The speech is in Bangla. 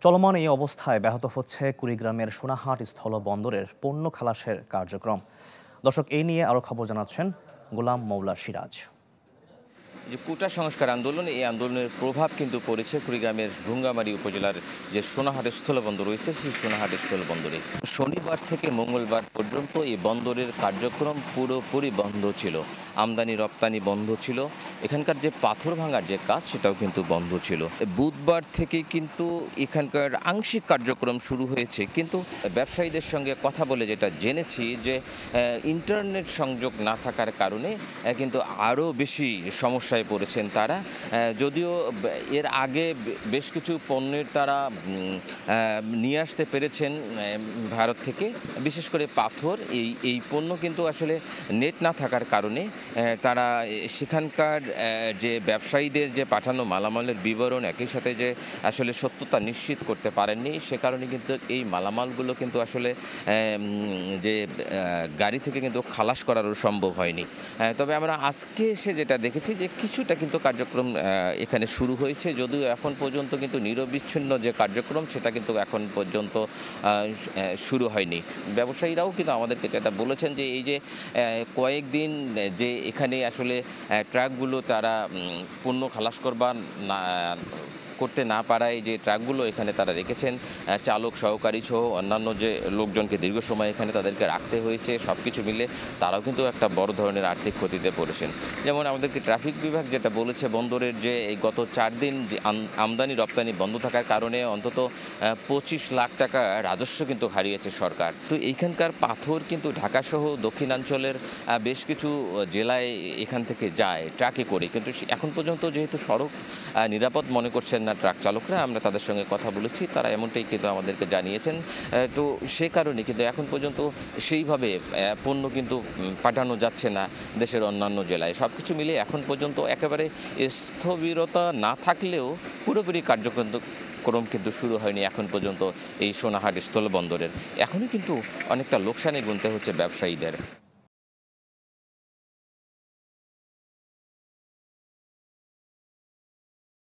চলমান এই অবস্থায় ব্যাহত হচ্ছে কুড়িগ্রামের সোনাহাট স্থলবন্দরের পণ্য খালাসের কার্যক্রম। দর্শক, এই নিয়ে আরও খবর জানাচ্ছেন গোলাম মওলা সিরাজ। যে কোটা সংস্কার আন্দোলন, এই আন্দোলনের প্রভাব কিন্তু পড়েছে কুড়িগ্রামের ভুঙ্গামারী উপজেলার যে সোনাহাট স্থলবন্দর রয়েছে সেই সোনাহাট স্থলবন্দরে। শনিবার থেকে মঙ্গলবার পর্যন্ত এই বন্দরের কার্যক্রম পুরোপুরি বন্ধ ছিল। আমদানি রপ্তানি বন্ধ ছিল, এখানকার যে পাথর ভাঙার যে কাজ সেটাও কিন্তু বন্ধ ছিল। বুধবার থেকে কিন্তু এখানকার আংশিক কার্যক্রম শুরু হয়েছে, কিন্তু ব্যবসায়ীদের সঙ্গে কথা বলে যেটা জেনেছি যে ইন্টারনেট সংযোগ না থাকার কারণে কিন্তু আরও বেশি সমস্যায় পড়েছেন তারা। যদিও এর আগে বেশ কিছু পণ্যের তারা নিয়ে আসতে পেরেছেন ভারত থেকে, বিশেষ করে পাথর। এই পণ্য কিন্তু আসলে নেট না থাকার কারণে তারা সেখানকার যে ব্যবসায়ীদের যে পাঠানো মালামালের বিবরণ একই সাথে যে আসলে সত্যতা নিশ্চিত করতে পারেননি, সে কারণে কিন্তু এই মালামালগুলো কিন্তু আসলে যে গাড়ি থেকে কিন্তু খালাস করারও সম্ভব হয়নি। তবে আমরা আজকে এসে যেটা দেখেছি যে কিছুটা কিন্তু কার্যক্রম এখানে শুরু হয়েছে, যদিও এখন পর্যন্ত কিন্তু নিরবিচ্ছিন্ন যে কার্যক্রম সেটা কিন্তু এখন পর্যন্ত শুরু হয়নি। ব্যবসায়ীরাও কিন্তু আমাদেরকে যেটা বলেছেন যে এই যে কয়েকদিন যে এখানে আসলে ট্রাকগুলো তারা পণ্য খালাস করতে না পারায় যে ট্রাকগুলো এখানে তারা রেখেছেন, চালক সহকারী সহ অন্যান্য যে লোকজনকে দীর্ঘ সময় এখানে তাদেরকে রাখতে হয়েছে, সব কিছু মিলে তারাও কিন্তু একটা বড় ধরনের আর্থিক ক্ষতিতে পড়েছেন। যেমন আমাদেরকে ট্রাফিক বিভাগ যেটা বলেছে, বন্দরের যে এই গত 4 দিন যে আমদানি রপ্তানি বন্ধ থাকার কারণে অন্তত 25 লাখ টাকা রাজস্ব কিন্তু হারিয়েছে সরকার। তো এইখানকার পাথর কিন্তু ঢাকাসহ দক্ষিণাঞ্চলের বেশ কিছু জেলায় এখান থেকে যায় ট্রাকে করে, কিন্তু এখন পর্যন্ত যেহেতু সড়ক নিরাপদ মনে করছেন না ট্রাক চালকরা, আমরা তাদের সঙ্গে কথা বলেছি, তারা এমনটাই কিন্তু আমাদেরকে জানিয়েছেন। তো সে কারণে কিন্তু এখন পর্যন্ত সেইভাবে পণ্য কিন্তু পাঠানো যাচ্ছে না দেশের অন্যান্য জেলায়। সব কিছু মিলে এখন পর্যন্ত একেবারে স্থবিরতা না থাকলেও পুরোপুরি কার্যক্রম কিন্তু শুরু হয়নি এখন পর্যন্ত এই সোনাহাট স্থলবন্দরের। এখনই কিন্তু অনেকটা লোকসানে গুনতে হচ্ছে ব্যবসায়ীদের।